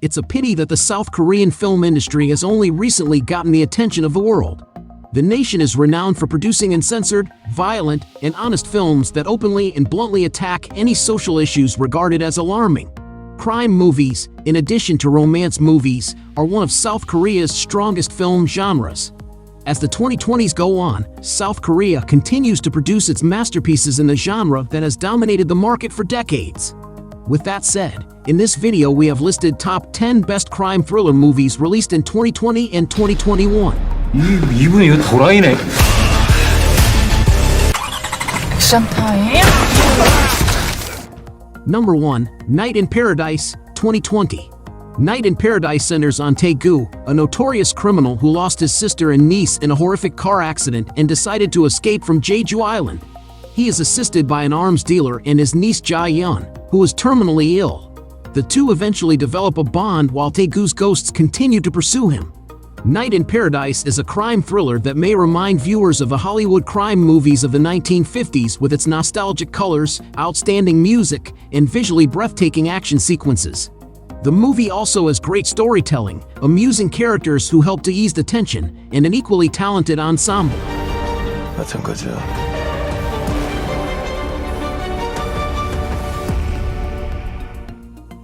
It's a pity that the South Korean film industry has only recently gotten the attention of the world. The nation is renowned for producing uncensored, violent, and honest films that openly and bluntly attack any social issues regarded as alarming. Crime movies, in addition to romance movies, are one of South Korea's strongest film genres. As the 2020s go on, South Korea continues to produce its masterpieces in the genre that has dominated the market for decades. With that said, in this video we have listed top 10 best crime thriller movies released in 2020 and 2021. 이분이 이거 도라이네. 액션 타임. Number 1. Night in Paradise, 2020. Night in Paradise centers on Tae-gu, a notorious criminal who lost his sister and niece in a horrific car accident and decided to escape from Jeju Island. He is assisted by an arms dealer and his niece Ja-yeon, who is terminally ill. The two eventually develop a bond while Tae-gu's ghosts continue to pursue him. Night in Paradise is a crime thriller that may remind viewers of the Hollywood crime movies of the 1950s with its nostalgic colors, outstanding music, and visually breathtaking action sequences. The movie also has great storytelling, amusing characters who help to ease the tension, and an equally talented ensemble. 마찬가지야.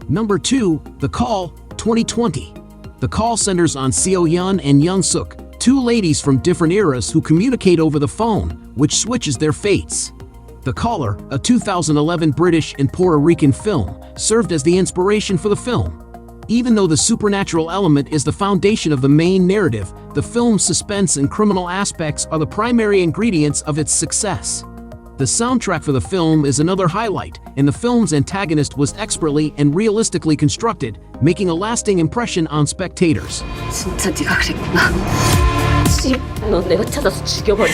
Number 2. The Call, 2020. The Call centers on Seo-yeon and Young-suk, two ladies from different eras who communicate over the phone, which switches their fates. The Caller, a 2011 British and Puerto Rican film, served as the inspiration for the film. Even though the supernatural element is the foundation of the main narrative, the film's suspense and criminal aspects are the primary ingredients of its success. The soundtrack for the film is another highlight, and the film's antagonist was expertly and realistically constructed, making a lasting impression on spectators. 진짜 네가 그랬구나. 씨, 너 내가 찾아서 죽여버릴게.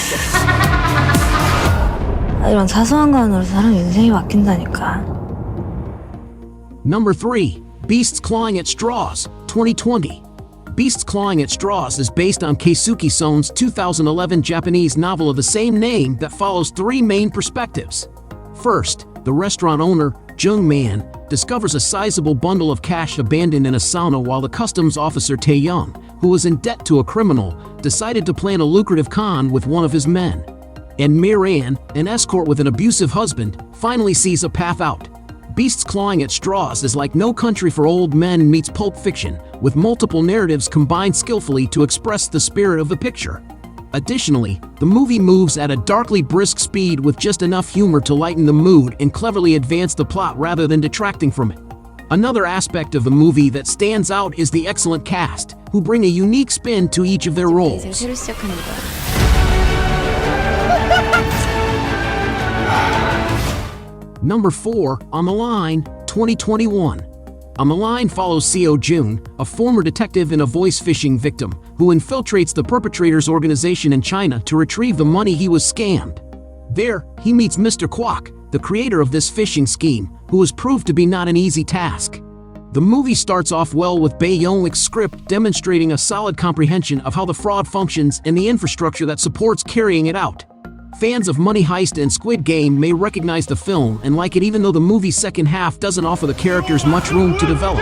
이런 사소한 거으로 사람 인생이 바뀐다니까. Number 3. Beasts Clawing at Straws, 2020. Beasts Clawing at Straws is based on Keisuke Son's 2011 Japanese novel of the same name that follows three main perspectives. First, the restaurant owner, Jung Man, discovers a sizable bundle of cash abandoned in a sauna while the customs officer Tae-young, who was in debt to a criminal, decided to plan a lucrative con with one of his men. And Miran, an escort with an abusive husband, finally sees a path out. Beasts Clawing at Straws is like No Country for Old Men meets Pulp Fiction, with multiple narratives combined skillfully to express the spirit of the picture. Additionally, the movie moves at a darkly brisk speed with just enough humor to lighten the mood and cleverly advance the plot rather than detracting from it. Another aspect of the movie that stands out is the excellent cast, who bring a unique spin to each of their roles. 새로 시작하는 거야. Number 4. On the Line, 2021. On the Line follows Seo-jun, a former detective and a voice-phishing victim, who infiltrates the perpetrator's organization in China to retrieve the money he was scammed. There, he meets Mr. Kwok, the creator of this phishing scheme, who has proved to be not an easy task. The movie starts off well with Bae Young-ik's script demonstrating a solid comprehension of how the fraud functions and the infrastructure that supports carrying it out. Fans of Money Heist and Squid Game may recognize the film and like it even though the movie's second half doesn't offer the characters much room to develop.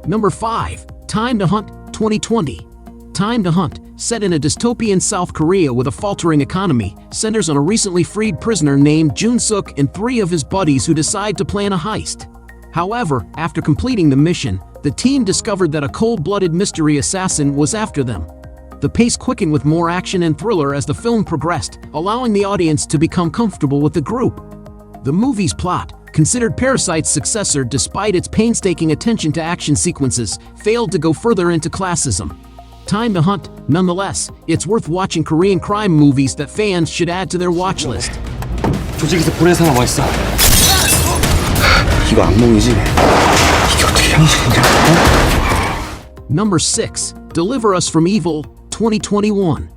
Number 5. Time to Hunt, 2020. Time to Hunt, set in a dystopian South Korea with a faltering economy, centers on a recently freed prisoner named Jun-suk and three of his buddies who decide to plan a heist. However, after completing the mission, the team discovered that a cold-blooded mystery assassin was after them. The pace quickened with more action and thriller as the film progressed, allowing the audience to become comfortable with the group. The movie's plot, considered Parasite's successor despite its painstaking attention to action sequences, failed to go further into classism. Time to Hunt, nonetheless, it's worth watching Korean crime movies that fans should add to their watch list. 조직에서 보낸 사람 와 있어. 이거 악몽이지? 이게 어떻게 현실이냐? Number 6. Deliver Us from Evil, 2021.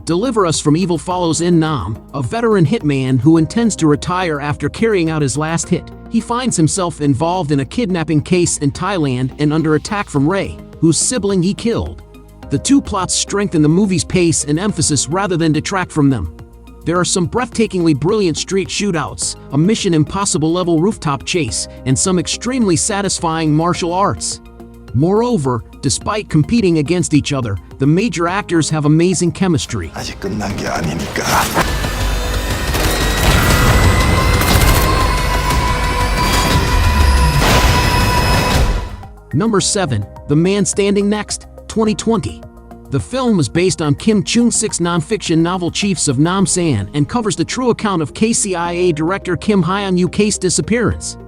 Deliver Us from Evil follows In Nam, a veteran hitman who intends to retire after carrying out his last hit. He finds himself involved in a kidnapping case in Thailand and under attack from Ray, whose sibling he killed. The two plots strengthen the movie's pace and emphasis rather than detract from them. There are some breathtakingly brilliant street shootouts, a Mission Impossible-level rooftop chase, and some extremely satisfying martial arts. Moreover, despite competing against each other, the major actors have amazing chemistry. 아직 끝난 게 아니니까. Number 7. The Man Standing Next, 2020. The film is based on Kim Chung-sik's nonfiction novel Chiefs of Namsan and covers the true account of KCIA director Kim Hyun-uk's disappearance.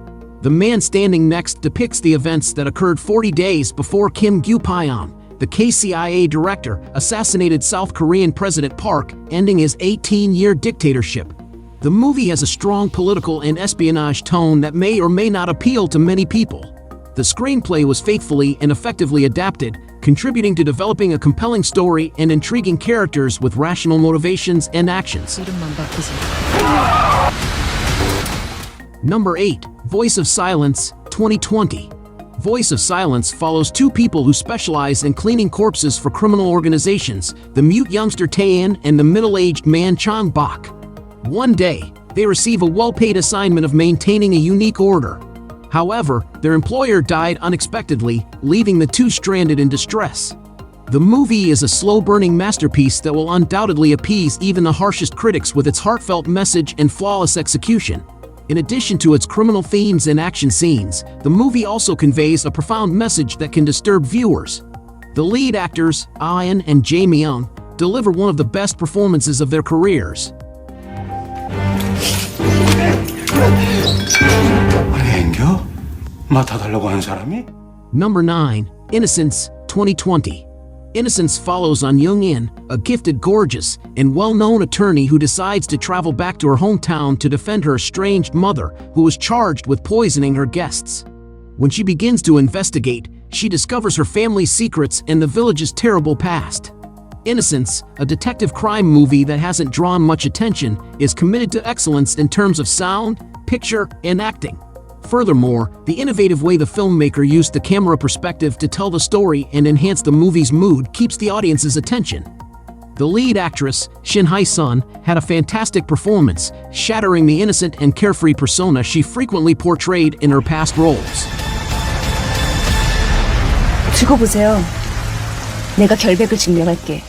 The Man Standing Next depicts the events that occurred 40 days before Kim Gyu-pyeon, the KCIA director, assassinated South Korean President Park, ending his 18-year dictatorship. The movie has a strong political and espionage tone that may or may not appeal to many people. The screenplay was faithfully and effectively adapted, contributing to developing a compelling story and intriguing characters with rational motivations and actions. Number 8. Voice of Silence, 2020. Voice of Silence follows two people who specialize in cleaning corpses for criminal organizations, the mute youngster Taein and the middle-aged man Chang Bak. One day, they receive a well-paid assignment of maintaining a unique order. However, their employer died unexpectedly, leaving the two stranded in distress. The movie is a slow-burning masterpiece that will undoubtedly appease even the harshest critics with its heartfelt message and flawless execution. In addition to its criminal themes and action scenes, the movie also conveys a profound message that can disturb viewers. The lead actors, Ian and Jae Myung, deliver one of the best performances of their careers. 앵겨? 맡아달라고 한 사람이? Number 9. Innocence, 2020. Innocence follows on Young-in, a gifted, gorgeous, and well-known attorney who decides to travel back to her hometown to defend her estranged mother, who is charged with poisoning her guests. When she begins to investigate, she discovers her family's secrets and the village's terrible past. Innocence, a detective crime movie that hasn't drawn much attention, is committed to excellence in terms of sound, picture, and acting. Furthermore, the innovative way the filmmaker used the camera perspective to tell the story and enhance the movie's mood keeps the audience's attention. The lead actress, Shin Hye-sun, had a fantastic performance, shattering the innocent and carefree persona she frequently portrayed in her past roles. 두고 보세요. 내가 결백을 증명할게.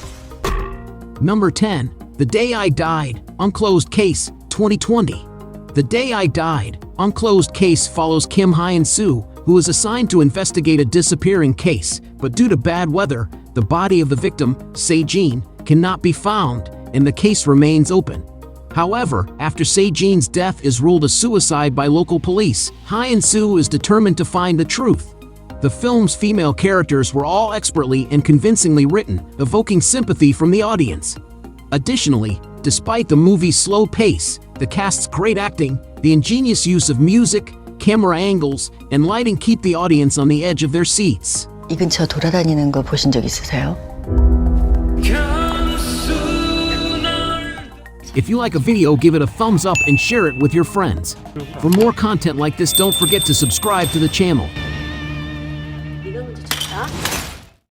Number 10. The Day I Died, Unclosed Case, 2020. The Day I Died, Unclosed Case follows Kim Hyun-soo, who is assigned to investigate a disappearing case, but due to bad weather, the body of the victim, Se-jin, cannot be found, and the case remains open. However, after Se-jin's death is ruled a suicide by local police, Hyun-soo is determined to find the truth. The film's female characters were all expertly and convincingly written, evoking sympathy from the audience. Additionally, despite the movie's slow pace, the cast's great acting, the ingenious use of music, camera angles, and lighting keep the audience on the edge of their seats. 이 근처 돌아다니는 거 보신 적 있으세요? If you like a video, give it a thumbs up and share it with your friends. For more content like this, don't forget to subscribe to the channel.